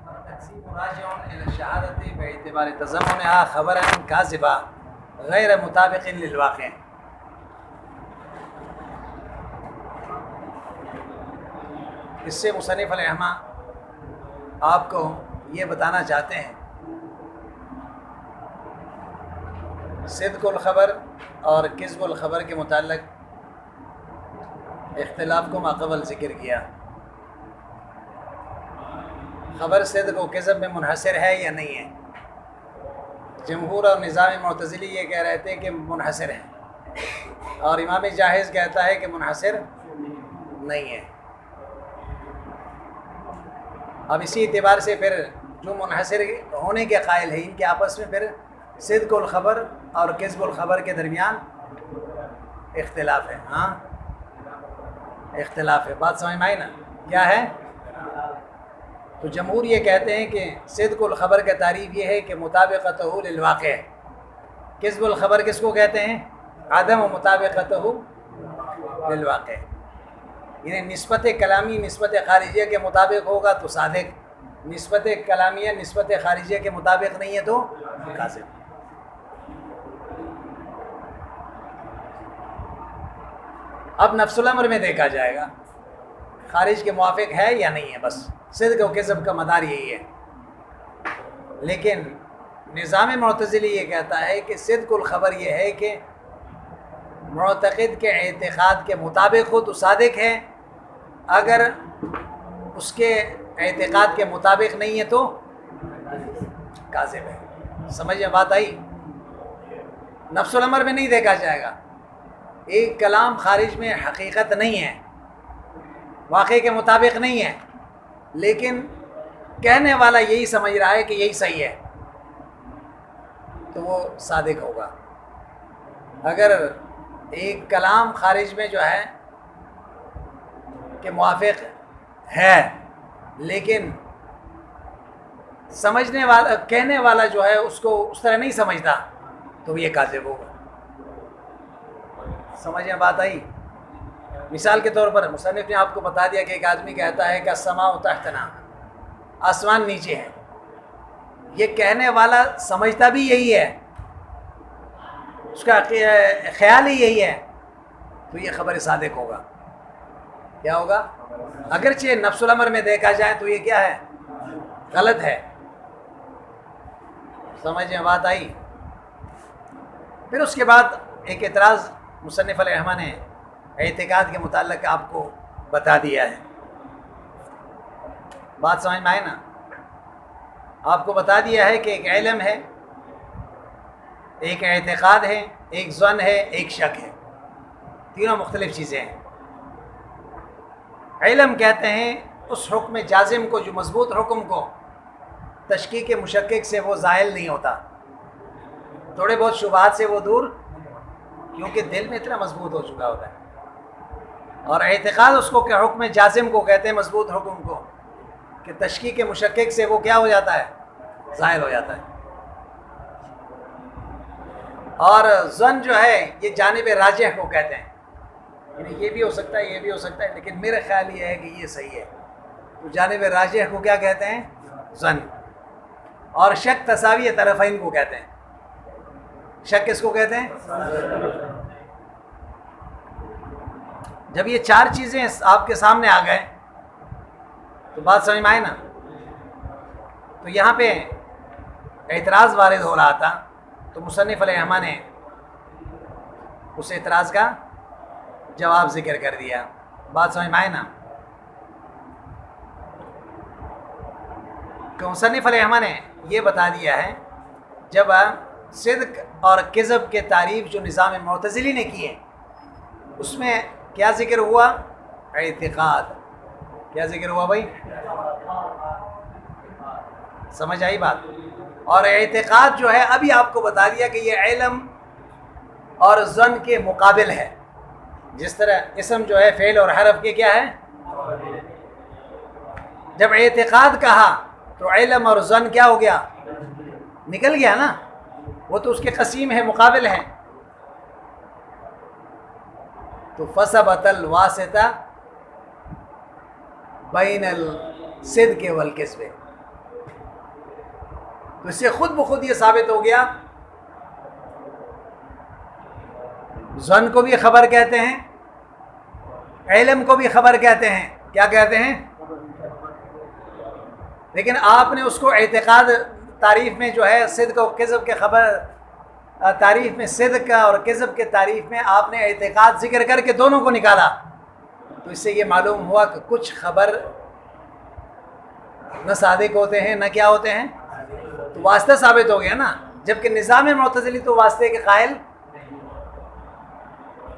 والتكذيب راجع إلى الشهادة باعتبار تضمنها خبرا كاذبا غیر مطابق للواقع. اس سے مصنف علیہ الرحمہ آپ کو یہ بتانا چاہتے ہیں صدق الخبر اور کذب الخبر کے متعلق اختلاف کو ماقبل ذکر کیا. خبر صدق و کذب میں منحصر ہے یا نہیں ہے؟ جمہور اور نظام معتزلی یہ کہہ رہے تھے کہ منحصر ہے، اور امام جاحظ کہتا ہے کہ منحصر نہیں ہے. اب اسی اعتبار سے پھر جو منحصر ہونے کے قائل ہیں ان کے آپس میں پھر صدق الخبر اور کذب الخبر کے درمیان اختلاف ہے. ہاں اختلاف ہے، بات سمجھ میں آئی نا کیا ہے؟ تو جمہور یہ کہتے ہیں کہ صدق الخبر کا تعریف یہ ہے کہ مطابقتہ للواقع ہے. کذب الخبر کس کو کہتے ہیں؟ عدم و مطابقتہ للواقع، یعنی نسبت کلامی نسبت خارجیہ کے مطابق ہوگا تو صادق، نسبت کلامیہ نسبت خارجیہ کے مطابق نہیں ہے تو کاذب. اب نفس الامر میں دیکھا جائے گا خارج کے موافق ہے یا نہیں ہے، بس صدق و کذب کا مدار یہی ہے. لیکن نظام معتزلی یہ کہتا ہے کہ صدق الخبر یہ ہے کہ معتقد کے اعتقاد کے مطابق ہو تو صادق ہے، اگر اس کے اعتقاد کے مطابق نہیں ہے تو کاذب ہے. سمجھ میں بات آئی؟ نفس الامر میں نہیں دیکھا جائے گا. ایک کلام خارج میں حقیقت نہیں ہے، واقعے کے مطابق نہیں ہے، لیکن کہنے والا یہی سمجھ رہا ہے کہ یہی صحیح ہے تو وہ صادق ہوگا. اگر ایک کلام خارج میں جو ہے کہ موافق ہے لیکن سمجھنے والا کہنے والا جو ہے اس کو اس طرح نہیں سمجھتا تو یہ کاذب ہوگا. سمجھ میں بات آئی؟ مثال کے طور پر مصنف نے آپ کو بتا دیا کہ ایک آدمی کہتا ہے کہ السماء تحتنا، آسمان نیچے ہے. یہ کہنے والا سمجھتا بھی یہی ہے، اس کا خیال ہی یہی ہے تو یہ خبر صادق ہوگا. کیا ہوگا؟ اگرچہ نفس الامر میں دیکھا جائے تو یہ کیا ہے؟ غلط ہے. سمجھ میں بات آئی؟ پھر اس کے بعد ایک اعتراض مصنف علیہ الرحمہ نے اعتقاد کے متعلق آپ کو بتا دیا ہے. بات سمجھ میں آئے نا؟ آپ کو بتا دیا ہے کہ ایک علم ہے، ایک اعتقاد ہے، ایک ظن ہے، ایک شک ہے. تینوں مختلف چیزیں ہیں. علم کہتے ہیں اس حکم جازم کو، جو مضبوط حکم کو تشکیک مشکک سے وہ زائل نہیں ہوتا، تھوڑے بہت شبہات سے وہ دور، کیونکہ دل میں اتنا مضبوط ہو چکا ہوتا ہے. اور اعتقاد اس کو کہ حکم جازم کو کہتے ہیں، مضبوط حکم کو، کہ تشکیک مشکک سے وہ کیا ہو جاتا ہے؟ ظاہر ہو جاتا ہے. اور ظن جو ہے یہ جانب راجح کو کہتے ہیں، یعنی یہ بھی ہو سکتا ہے، یہ بھی ہو سکتا ہے، لیکن میرا خیال یہ ہے کہ یہ صحیح ہے. تو جانب راجح کو کیا کہتے ہیں؟ ظن. اور شک تساوی طرفین کو کہتے ہیں. شک کس کو کہتے ہیں؟ جب یہ چار چیزیں آپ کے سامنے آ گئے تو بات سمجھ میں آئے نا؟ تو یہاں پہ اعتراض وارد ہو رہا تھا تو مصنف علیہ الرحمہ نے اس اعتراض کا جواب ذکر کر دیا. بات سمجھ میں آئے نا؟ کہ مصنف علیہ الرحمہ نے یہ بتا دیا ہے جب صدق اور کذب کے تعریف جو نظام معتزلی نے کی ہے اس میں کیا ذکر ہوا؟ اعتقاد. کیا ذکر ہوا بھائی؟ سمجھ آئی بات؟ اور اعتقاد جو ہے ابھی آپ کو بتا دیا کہ یہ علم اور ظن کے مقابل ہے. جس طرح اسم جو ہے فعل اور حرف کے کیا ہے؟ جب اعتقاد کہا تو علم اور ظن کیا ہو گیا؟ نکل گیا نا، وہ تو اس کے قسیم ہے، مقابل ہیں. تو فثبت الواسطہ بین الصدق والکذب. تو اس سے خود بخود یہ ثابت ہو گیا ظن کو بھی خبر کہتے ہیں، علم کو بھی خبر کہتے ہیں. کیا کہتے ہیں؟ لیکن آپ نے اس کو اعتقاد تعریف میں جو ہے صدق و کذب کے خبر تعریف میں، صدق کا اور کذب کے تعریف میں آپ نے اعتقاد ذکر کر کے دونوں کو نکالا. تو اس سے یہ معلوم ہوا کہ کچھ خبر نہ صادق ہوتے ہیں نہ کیا ہوتے ہیں، تو واسطہ ثابت ہو گیا نا. جبکہ نظام معتزلی تو واسطے کے قائل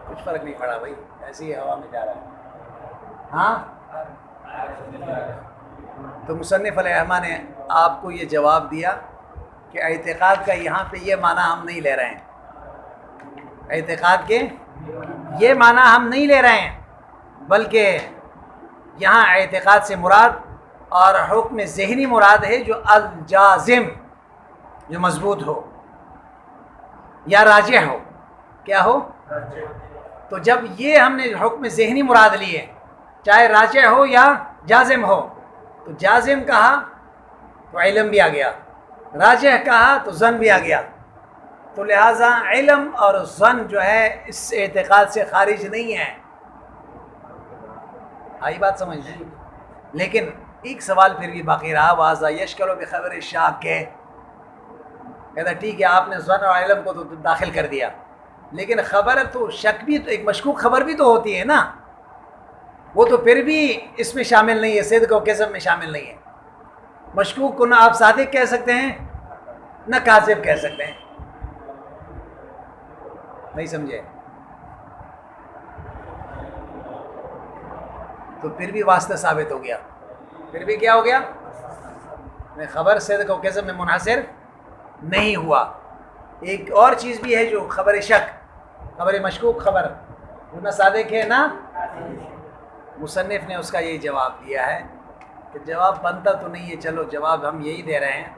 کچھ فرق نہیں پڑا بھائی، ایسی ہی ہوا میں جا رہا ہے. ہاں، تو مصنف علیہ الرحمہ نے آپ کو یہ جواب دیا کہ اعتقاد کا یہاں پہ یہ معنی ہم نہیں لے رہے ہیں، اعتقاد کے یہ معنی ہم نہیں لے رہے ہیں، بلکہ یہاں اعتقاد سے مراد اور حکم ذہنی مراد ہے جو الجازم، جو مضبوط ہو یا راجح ہو. کیا ہو؟ تو جب یہ ہم نے حکم ذہنی مراد لیے، چاہے راجح ہو یا جازم ہو، تو جازم کہا تو علم بھی آ گیا، راجح کہا تو ظن بھی آ گیا. تو لہٰذا علم اور ظن جو ہے اس اعتقاد سے خارج نہیں ہے. آئی بات سمجھ لیں. لیکن ایک سوال پھر بھی باقی رہا، واضح یشکل بخبر شاک کے. کہتا ٹھیک ہے آپ نے ظن اور علم کو تو داخل کر دیا، لیکن خبر تو شک بھی تو ایک مشکوک خبر بھی تو ہوتی ہے نا، وہ تو پھر بھی اس میں شامل نہیں ہے، صدق و کذب میں شامل نہیں ہے. مشکوک کو نہ آپ صادق کہہ سکتے ہیں نہ کاذب کہہ سکتے ہیں. نہیں سمجھے؟ تو پھر بھی واسطہ ثابت ہو گیا. پھر بھی کیا ہو گیا؟ میں خبر صدق و کذب میں منحصر نہیں ہوا. ایک اور چیز بھی ہے جو خبر شک، خبر مشکوک خبر، وہ نہ صادق ہے نہ. مصنف نے اس کا یہی جواب دیا ہے کہ جواب بنتا تو نہیں ہے، چلو جواب ہم یہی دے رہے ہیں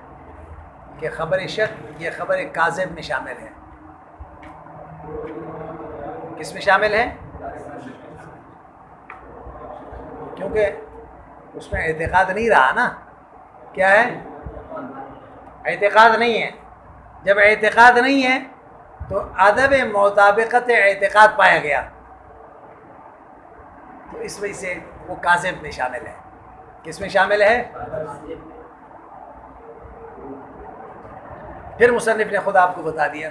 کہ خبر شک یہ خبر کاذب میں شامل ہے. کس میں شامل ہے؟ کیونکہ اس میں اعتقاد نہیں رہا نا. کیا ہے؟ اعتقاد نہیں ہے. جب اعتقاد نہیں ہے تو عدم مطابقت اعتقاد پایا گیا، تو اس وجہ سے وہ کاذب میں شامل ہے. کس میں شامل ہے؟ پھر مصنف نے خود آپ کو بتا دیا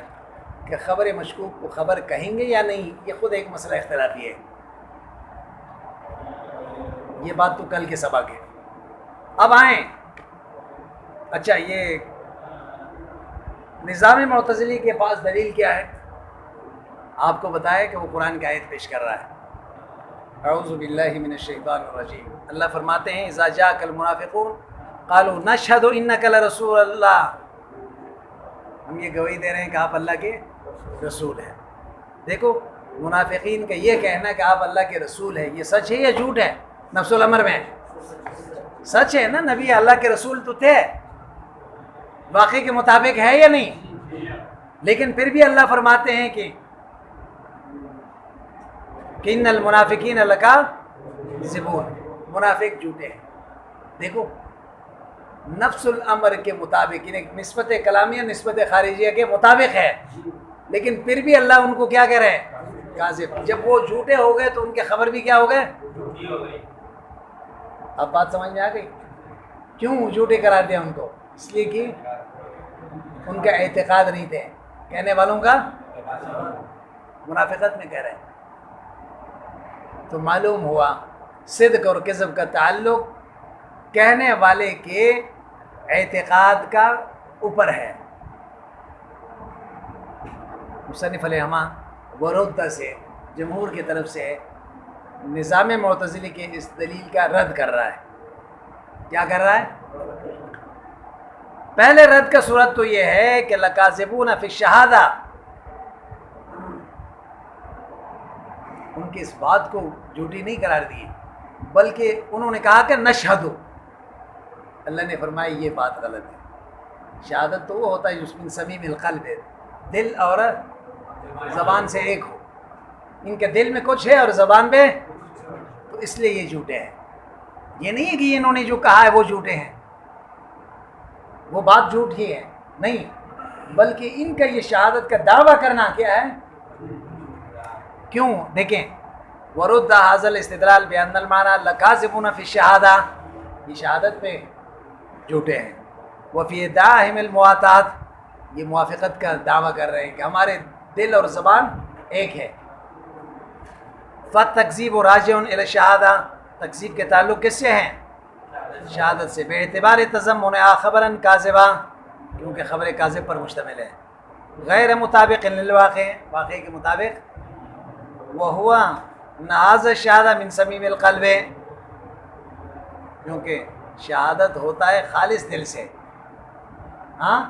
کہ خبر مشکوک کو خبر کہیں گے یا نہیں، یہ خود ایک مسئلہ اختلافی ہے. یہ بات تو کل کے سبق ہے. اب آئیں، اچھا یہ نظام معتزلی کے پاس دلیل کیا ہے؟ آپ کو بتایا کہ وہ قرآن کی آیت پیش کر رہا ہے. اعوذ باللہ من الشیطان الرجیم. اللہ فرماتے ہیں اذا جاءک المنافقون قالوا نشہد انک لرسول اللہ. ہم یہ گواہی دے رہے ہیں کہ آپ اللہ کے رسول ہیں. دیکھو منافقین کا یہ کہنا کہ آپ اللہ کے رسول ہیں، یہ سچ ہے یا جھوٹ ہے؟ نفس الامر میں سچ ہے نا، نبی اللہ کے رسول تو تھے، واقعے کے مطابق ہے یا نہیں؟ لیکن پھر بھی اللہ فرماتے ہیں کہ ان المنافقین لکاذبون، منافق جھوٹے ہیں. دیکھو نفس الامر کے مطابق، یعنی نسبت کلامیہ نسبت خارجیہ کے مطابق ہے، لیکن پھر بھی اللہ ان کو کیا کہہ رہے ہیں؟ کاذب. جب وہ جھوٹے ہو گئے تو ان کے خبر بھی کیا ہو گئے؟ اب بات سمجھ میں آ گئی کیوں جھوٹے قرار دیا ان کو؟ اس لیے کہ ان کا اعتقاد نہیں تھے، کہنے والوں کا منافقت میں کہہ رہے ہیں. تو معلوم ہوا صدق اور کذب کا تعلق کہنے والے کے اعتقاد کا اوپر ہے. مصنف علیہ الرحمہ ورودہ سے، جمہور کی طرف سے نظام معتزلی کے اس دلیل کا رد کر رہا ہے. کیا کر رہا ہے؟ پہلے رد کا صورت تو یہ ہے کہ لکاذبون فی الشہادہ، ان کی اس بات کو جھوٹی نہیں قرار دی، بلکہ انہوں نے کہا کہ نشہد. اللہ نے فرمایا یہ بات غلط ہے. شہادت تو وہ ہوتا ہے جس میں صمیم القلب ہے، دل اور زبان سے ایک ہو. ان کے دل میں کچھ ہے اور زبان پہ، تو اس لیے یہ جھوٹے ہیں. یہ نہیں ہے کہ انہوں نے جو کہا ہے وہ جھوٹے ہیں، وہ بات جھوٹ ہی ہے، نہیں، بلکہ ان کا یہ شہادت کا دعویٰ کرنا کیا ہے؟ کیوں؟ دیکھیں، ورد هذا الاستدلال بأن المعنى لكاذبون في الشهادة، یہ شہادت میں جھوٹے ہیں، وفي ادعائهم المواتات، یہ موافقت کا دعویٰ کر رہے ہیں کہ ہمارے دل اور زبان ایک ہے۔ فالتکذیب راجع الی الشہادہ، تکذیب کے تعلق کس سے ہیں؟ شہادت سے، بے اعتبار تضمنها خبرا کاذبا، کیونکہ خبر کاذب پر مشتمل ہے، غیر مطابق للواقع، واقع کے مطابق، وہوا نہاز الشہادہ من صمیم القلب، کیونکہ شہادت ہوتا ہے خالص دل سے، ہاں،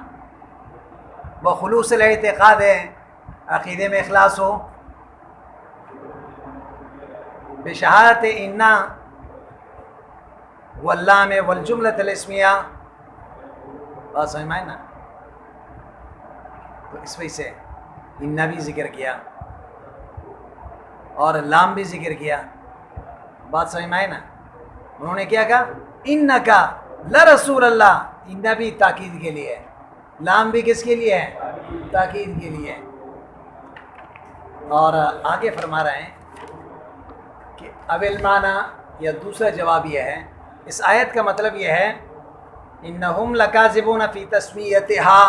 بخلوص الاعتقاد ہے، عقیدے میں اخلاص ہو، بشہادت انا واللام والجملۃ الاسمیہ، بات سمجھ میں آئے نا؟ تو اس وجہ سے انا بھی ذکر کیا اور لام بھی ذکر کیا، بات سمجھ میں آئے نا؟ انہوں نے کیا کہا؟ انکا لرسول اللہ، انا بھی تاکید کے لیے، لام بھی کس کے لیے ہے؟ تاکید کے لیے۔ اور آگے فرما رہے ہیں کہ اب المعنی، یا دوسرا جواب یہ ہے، اس آیت کا مطلب یہ ہے انہم لکاذبون فی تسمیتہا،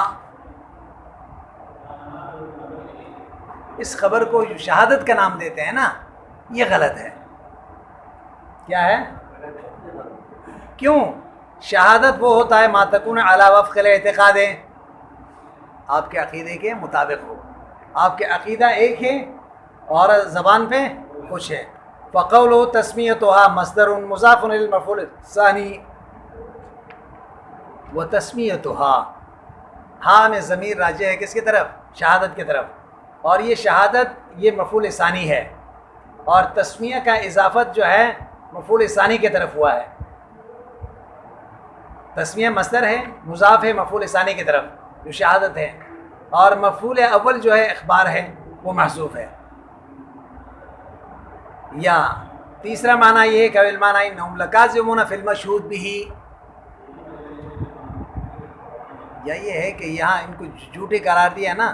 اس خبر کو جو شہادت کا نام دیتے ہیں نا، یہ غلط ہے۔ کیا ہے؟ کیوں؟ شہادت وہ ہوتا ہے ما تکون علی وفق الاعتقاد، آپ کے عقیدے کے مطابق ہو، آپ کے عقیدہ ایک ہے اور زبان پہ کچھ ہے۔ فقولہ تسمیتها مصدر مضاف الی المفعول الثانی، وتسمیتها، ہاں میں ضمیر راجع ہے کس کی طرف؟ شہادت کی طرف، اور یہ شہادت یہ مفعول ثانی ہے، اور تسمیہ کا اضافت جو ہے مفعول ثانی کی طرف ہوا ہے، تسمیہ مصدر ہے، مضاف ہے مفعول ثانی کی طرف جو شہادت ہے، اور مفعول اول جو ہے اخبار ہے وہ محذوف ہے۔ یا تیسرا معنی یہ ہے کہ المعنی انہم لکاذبون فی المشہود بہ، یا یہ ہے کہ یہاں ان کو جھوٹے قرار دیا نا،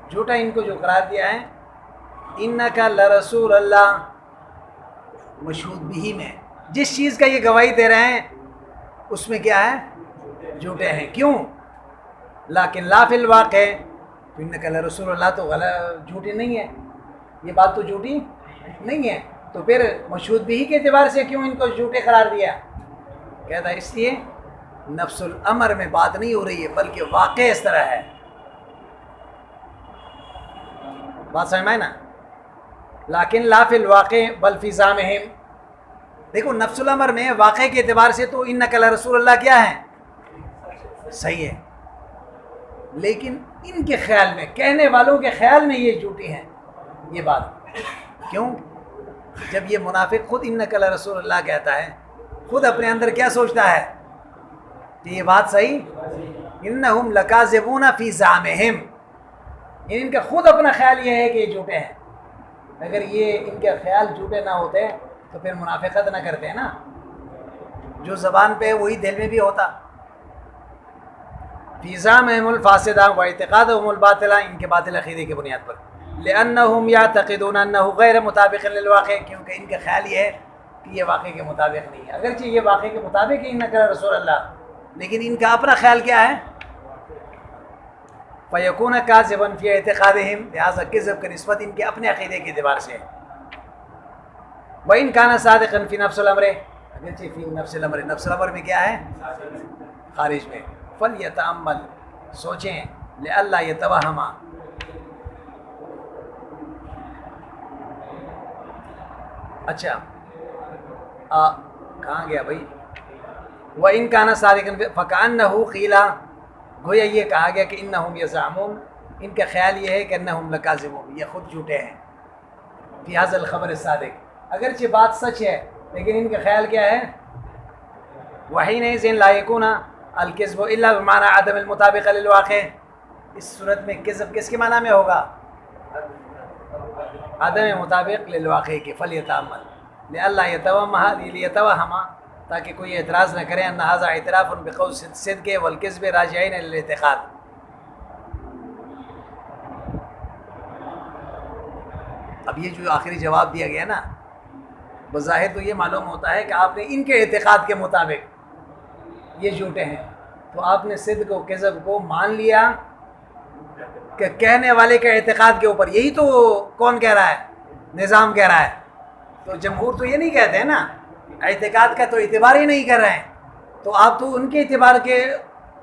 جھوٹا ان کو جو قرار دیا ہے، انکا لرسول اللہ، مشہود بہ میں جس چیز کا یہ گواہی دے رہے ہیں اس میں کیا ہے؟ جھوٹے ہیں۔ کیوں؟ لیکن لا فی الواقع، انکا لرسول اللہ تو غلط، جھوٹی نہیں ہے، یہ بات تو جھوٹی نہیں ہے، تو پھر مشہود بھی کے اعتبار سے کیوں ان کو جھوٹے قرار دیا؟ کہتا ہے اس لیے نفس الامر میں بات نہیں ہو رہی ہے، بلکہ واقع اس طرح ہے، بات سمجھ میں آئے نا؟ لیکن لا فی الواقع بل فی زعمہم، دیکھو نفس الامر میں واقع کے اعتبار سے تو انک لرسول اللہ کیا ہے؟ صحیح ہے، لیکن ان کے خیال میں، کہنے والوں کے خیال میں یہ جھوٹی ہیں یہ بات۔ کیوں؟ جب یہ منافق خود انک لرسول اللہ کہتا ہے، خود اپنے اندر کیا سوچتا ہے کہ یہ بات صحیح، انہم لکاذبون فی زعمہم، ان کا خود اپنا خیال یہ ہے کہ یہ جھوٹے ہیں۔ اگر یہ ان کے خیال جھوٹے نہ ہوتے تو پھر منافقت نہ کرتے ہیں نا، جو زبان پہ وہی دل میں بھی ہوتا۔ فی زعمہم الفاسدہ و اعتقادہم الباطلہ، ان کے باطل عقیدے کی بنیاد پر، لأنہم یعتقدون انہ غیر مطابق للواقع، کیونکہ ان کا خیال یہ ہے کہ یہ واقع کے مطابق نہیں ہے، اگرچہ یہ واقع کے مطابق ہی انک رسول اللہ، لیکن ان کا اپنا خیال کیا ہے؟ فیکون کاذبا فی اعتقادہم، لہذا کذب کی نسبت ان کے اپنے عقیدے کے اعتبار سے ہے۔ وَإِنْ كَانَ صَادِقًا فِي نَفْسِ الْأَمْرِ، اگرچہ فی نفس الامر، نفس الامر میں کیا ہے؟ خارج میں، فَلْيَتَأَمَّلْ، سوچیں، لِأَلَّا يَتَوَہَمَ، اچھا کہاں گیا بھائی؟ وَإِنْ كَانَ صَادِقًا فَكَأَنَّهُ قِيلَ، گویا یہ کہا گیا کہ انہم یزعمون، ان کا خیال یہ ہے کہ انہم لکاذبون، یہ خود جھوٹے ہیں، فی ھذا الخبر الصادق، اگرچہ بات سچ ہے لیکن ان کا خیال کیا ہے؟ وحینئذ لا یکون الکذب الا بمعنى عدم المطابقہ للواقع، اس صورت میں کذب کس کے معنی میں ہوگا؟ عدم مطابق للواقع کے، فلیتامل، لئلا یتوہما، تاکہ کوئی اعتراض نہ کرے ان ھذا اعتراف بقول صدق والکذب راجعین الی الاعتقاد. اب یہ جو آخری جواب دیا گیا نا، بظاہر تو یہ معلوم ہوتا ہے کہ آپ نے ان کے اعتقاد کے مطابق یہ جھوٹے ہیں، تو آپ نے صدق و کذب کو مان لیا کہ کہنے والے کے اعتقاد کے اوپر. یہی تو کون کہہ رہا ہے؟ نظام کہہ رہا ہے. تو جمہور تو یہ نہیں کہتے ہیں نا، اعتقاد کا تو اعتبار ہی نہیں کر رہے ہیں. تو آپ تو ان کے اعتبار کے،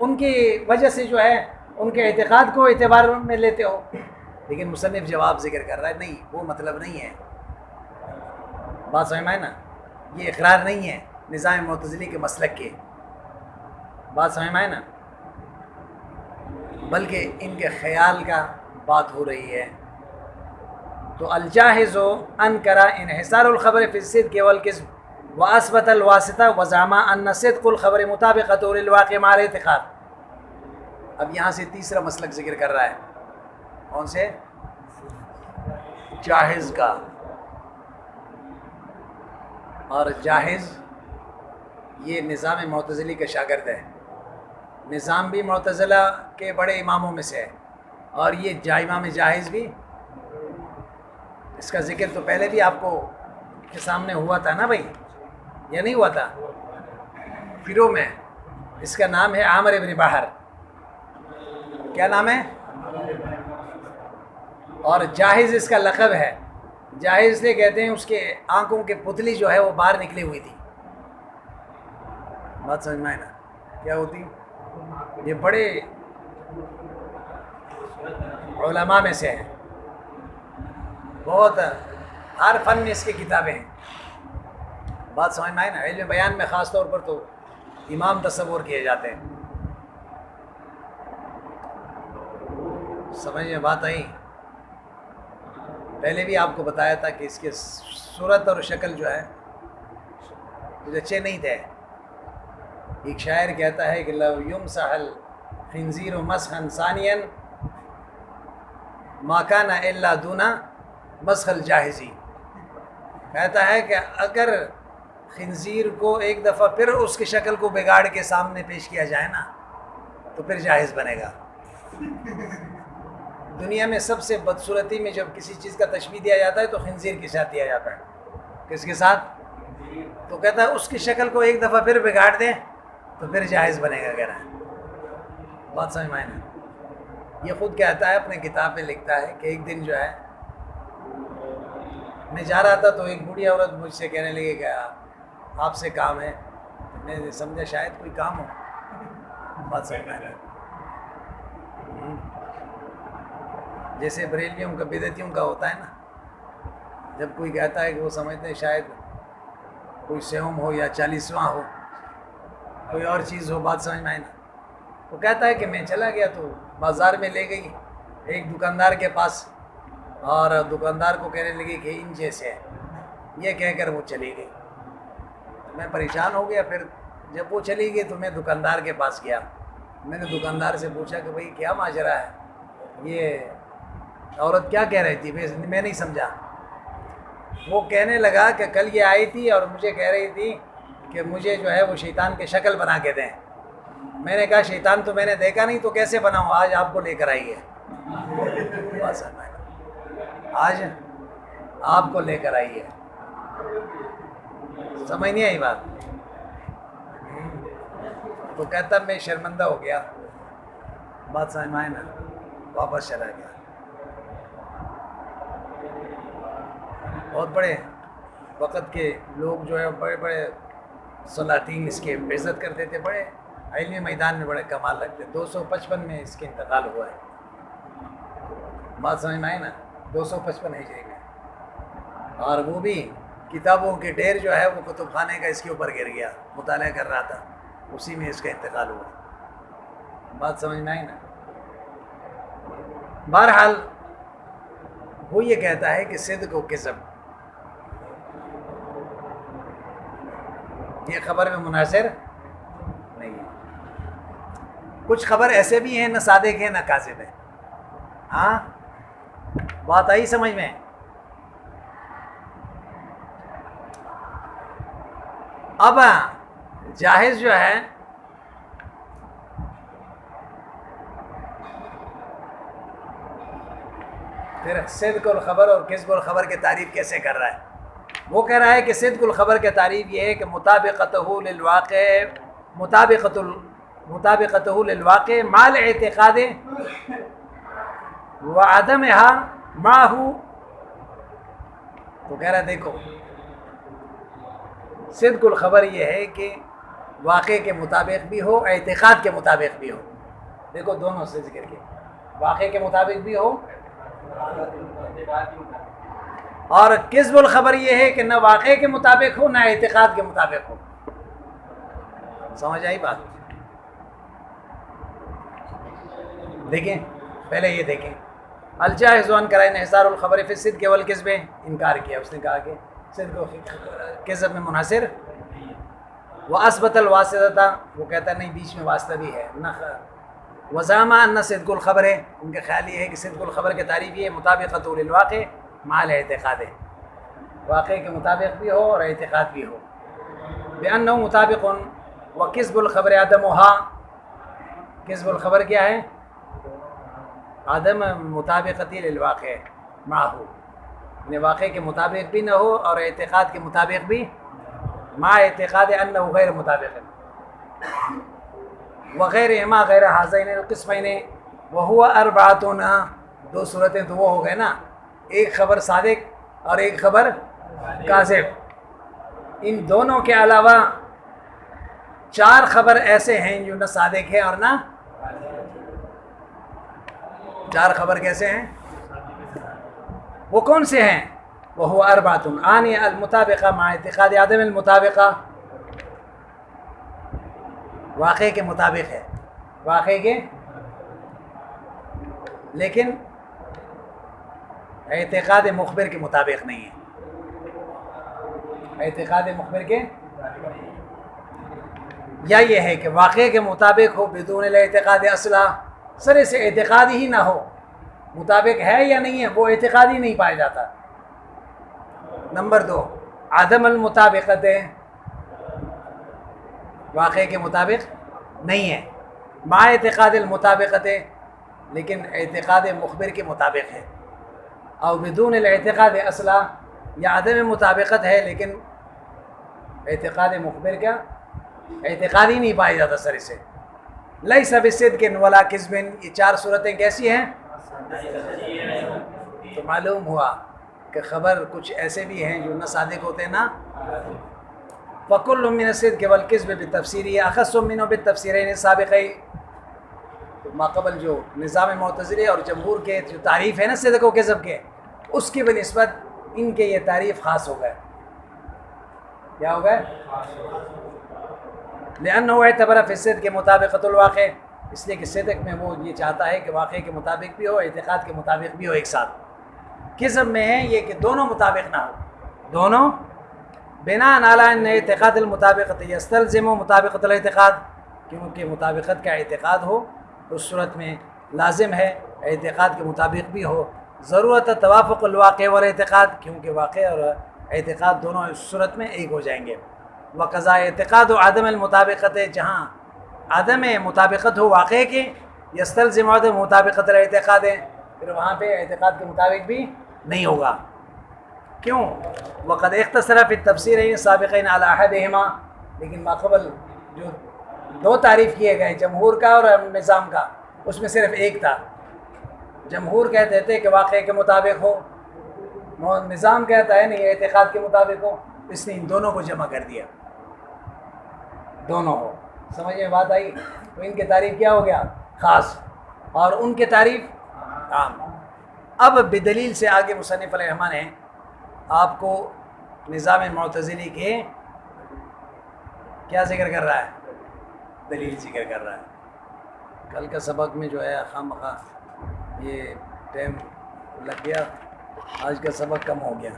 ان کی وجہ سے جو ہے ان کے اعتقاد کو اعتبار میں لیتے ہو. لیکن مصنف جواب ذکر کر رہا ہے نہیں، وہ مطلب نہیں ہے. بات سمجھ میں ہے نا، یہ اقرار نہیں ہے نظام معتزلی کے مسلک کے. بات سمجھ میں ہے نا، بلکہ ان کے خیال کا بات ہو رہی ہے. تو الجاہز انکر انحصار الخبر فی الصدق والکذب واثبت الواسطہ وزعم ان صدق الخبر مطابقۃ للواقع مع الاعتقاد. اب یہاں سے تیسرا مسلک ذکر کر رہا ہے. کون سے؟ جاہز کا. اور جاہز یہ نظام معتزلی کا شاگرد ہے. نظام بھی معتزلہ کے بڑے اماموں میں سے ہے، اور یہ امام جاہز بھی، اس کا ذکر تو پہلے بھی آپ کو کے سامنے ہوا تھا نا بھائی، یا نہیں ہوا تھا؟ پیرو میں اس کا نام ہے عامر ابن بحر. کیا نام ہے؟ اور جاہز اس کا لقب ہے. جاہز سے کہتے ہیں اس کے آنکھوں کے پتلی جو ہے وہ باہر نکلی ہوئی تھی. بات سمجھ میں آئے نا کیا ہوتی؟ یہ بڑے علماء میں سے ہیں، بہت ہر فن میں اس کی کتابیں ہیں. بات سمجھ میں آئے نا. علم بیان میں خاص طور پر تو امام تصور کیے جاتے ہیں. سمجھ میں بات آئی؟ پہلے بھی آپ کو بتایا تھا کہ اس کے صورت اور شکل جو ہے کچھ اچھے نہیں تھے. ایک شاعر کہتا ہے کہ لو یمسح الخنزیر مسخا ثانیا ما کان الا دون مسخ الجاہزی. کہتا ہے کہ اگر خنزیر کو ایک دفعہ پھر اس کی شکل کو بگاڑ کے سامنے پیش کیا جائے نا تو پھر جاہز بنے گا. دنیا میں سب سے بدصورتی میں جب کسی چیز کا تشبیہ دیا جاتا ہے تو خنزیر کے ساتھ دیا جاتا ہے. کس کے ساتھ؟ تو کہتا ہے اس کی شکل کو ایک دفعہ پھر بگاڑ دیں تو پھر جائز بنے گا. کہہ رہا ہے. بات سمجھ میں آئے نا. یہ خود کہتا ہے، اپنے کتاب میں لکھتا ہے کہ ایک دن جو ہے میں جا رہا تھا تو ایک بوڑھی عورت مجھ سے کہنے لگی کہ آپ سے کام ہے. میں نے سمجھا شاید کوئی کام ہو. بات سمجھ میں آئے نا. جیسے بریلویوں کا بدعتیوں کا ہوتا ہے نا، جب کوئی کہتا ہے کہ وہ سمجھتے ہیں شاید کوئی سیوم ہو یا 40واں ہو، کوئی اور چیز ہو. بات سمجھ میں آئے نا. وہ کہتا ہے کہ میں چلا گیا تو بازار میں لے گئی ایک دکاندار کے پاس، اور دکاندار کو کہنے لگی کہ ان جیسے ہے. یہ کہہ کر وہ چلی گئی. میں پریشان ہو گیا. پھر جب وہ چلی گئی تو میں دکاندار کے پاس گیا. میں نے دکاندار سے پوچھا کہ بھئی کیا ماجرا ہے، یہ عورت کیا کہہ رہی تھی؟ میں نہیں سمجھا. وہ کہنے لگا کہ کل یہ آئی تھی اور مجھے کہہ رہی تھی کہ مجھے جو ہے وہ شیطان کی شکل بنا کے دیں. میں نے کہا شیطان تو میں نے دیکھا نہیں تو کیسے بناؤں، آج آپ کو لے کر آئی ہے. آج آپ کو لے کر آئی ہے. سمجھ نہیں آئی بات؟ تو کہتا میں شرمندہ ہو گیا. بات سمجھ میں آئے نا. واپس چلا گیا. بہت بڑے وقت کے لوگ جو ہے بڑے بڑے سلاطین اس کے عزت کرتے تھے، بڑے علمی میدان میں بڑے کمال رکھتے. 255 میں اس کے انتقال ہوا ہے. بات سمجھ میں آئی نا. 255 ہجری میں. اور وہ بھی کتابوں کے ڈھیر جو ہے وہ کتب خانے کا اس کے اوپر گر گیا. مطالعہ کر رہا تھا، اسی میں اس کا انتقال ہوا. بات سمجھ میں آئی نا. بہرحال وہ یہ کہتا ہے کہ صدق و کذب یہ خبر میں منحصر نہیں ہے. کچھ خبر ایسے بھی ہیں نہ صادق ہیں نہ کاذب ہیں. ہاں بات آئی سمجھ میں؟ اب جاہز جو ہے پھر صدق الخبر اور کذب الخبر کی تعریف کیسے کر رہا ہے؟ وہ کہہ رہا ہے کہ صدق الخبر کی تعریف یہ ہے کہ مطابقتہ للواقع مع الاعتقاد وعدمها معه. تو کہہ رہا ہے دیکھو صدق الخبر یہ ہے کہ واقع کے مطابق بھی ہو، اعتقاد کے مطابق بھی ہو. دیکھو دونوں سے ذکر کے، واقع کے مطابق بھی ہو اور کذب الخبر یہ ہے کہ نہ واقع کے مطابق ہو نہ اعتقاد کے مطابق ہو. سمجھ آئی بات؟ دیکھیں پہلے یہ دیکھیں الجاہز عن قرائن انحصار الخبر فی الصدق والکذب، انکار کیا. اس نے کہا کہ صدق و کذب میں منحصر. واثبت الواسطہ، وہ کہتا ہے نہیں بیچ میں واسطہ بھی ہے. وزعم ان صدق الخبر ہے، ان کا خیال یہ ہے کہ صدق الخبر کی تعریف یہ مطابقت للواقع مع الاعتقاد ہے، واقع کے مطابق بھی ہو اور اعتقاد بھی ہو. بأنه مطابق وکذب الخبر عدمها، کذب الخبر کیا ہے؟ عدم مطابقتی للواقع معه، یعنی واقع کے مطابق بھی نہ ہو اور اعتقاد کے مطابق بھی، مع اعتقاد انه غیر مطابق وغیر اما غیر حاضین القسمین وهو اربعۃ. دو صورتیں تو وہ ہو گئے نا، ایک خبر صادق اور ایک خبر کاذب. ان دونوں کے علاوہ 4 خبر ایسے ہیں جو نہ صادق ہے اور نہ 4 خبر کیسے ہیں؟ وہ کون سے ہیں؟ وهو اربعۃ آنی المطابقہ مع اعتقاد عدم المطابقہ، واقع کے مطابق ہے، واقع کے، لیکن اعتقاد مخبر کے مطابق نہیں ہے. اعتقاد مخبر کے، یا یہ ہے کہ واقع کے مطابق ہو بدون الاعتقاد اصلا، سرے سے اعتقاد ہی نہ ہو، مطابق ہے یا نہیں ہے وہ اعتقاد ہی نہیں پایا جاتا. نمبر 2 عدم المطابقت، واقع کے مطابق نہیں ہے، مع اعتقاد المطابقت، لیکن اعتقاد مخبر کے مطابق ہے. اور بدون الاعتقاد اصلا، یا عدم مطابقت ہے لیکن اعتقاد مخبر کا اعتقاد ہی نہیں پایا جاتا سر سے. لیس بصدق ولا کذب، یہ 4 صورتیں کیسی ہیں؟ تو معلوم ہوا کہ خبر کچھ ایسے بھی ہیں جو نہ صادق ہوتے نا. فکل من الصدق والکذب بالتفسیر اخص منه بالتفسیرین السابقین. ما قبل جو نظام معتزلی اور جمہور کے جو تعریف ہے نا صدق و کذب کے، اس کی بنسبت ان کے یہ تعریف خاص ہو گئے. کیا ہو گئے؟ لأنه اعتبر فی الصدق مطابقت الواقع، اس لیے کہ صدق میں وہ یہ چاہتا ہے کہ واقع کے مطابق بھی ہو، اعتقاد کے مطابق بھی ہو ایک ساتھ. کذب میں ہے یہ کہ دونوں مطابق نہ ہو، دونوں بناء علی ان اعتقاد المطابقت یستلزم مطابقت الاعتقاد، کیونکہ مطابقت کا اعتقاد ہو اس صورت میں لازم ہے اعتقاد کے مطابق بھی ہو. ضرورت توافق الواقع والاعتقاد، کیونکہ واقع اور اعتقاد دونوں اس صورت میں ایک ہو جائیں گے. وقضاء اعتقاد و عدم المطابقت، جہاں عدم مطابقت ہو واقع کے، یستلزم عدم مطابقت الاعتقاد، پھر وہاں پہ اعتقاد کے مطابق بھی نہیں ہوگا. کیوں؟ وقد اختصر فی التفسیرین السابقین علی احدہما، لیکن ماقبل جو 2 تعریف کیے گئے جمہور کا اور نظام کا، اس میں صرف ایک تھا. جمہور کہتے تھے کہ واقع کے مطابق ہو، نظام کہتا ہے نہیں اعتقاد کے مطابق ہو. اس نے ان دونوں کو جمع کر دیا، دونوں ہو. سمجھ میں بات آئی؟ تو ان کی تعریف کیا ہو گیا؟ خاص، اور ان کی تعریف عام. اب بدلیل سے آگے مصنف علیہ الرحمٰن نے آپ کو نظام معتزلی کے کیا ذکر کر رہا ہے؟ دلیل ذکر کر رہا ہے. کل کا سبق میں جو ہے خواہ مخواہ یہ ٹائم لگ گیا، آج کا سبق کم ہو گیا.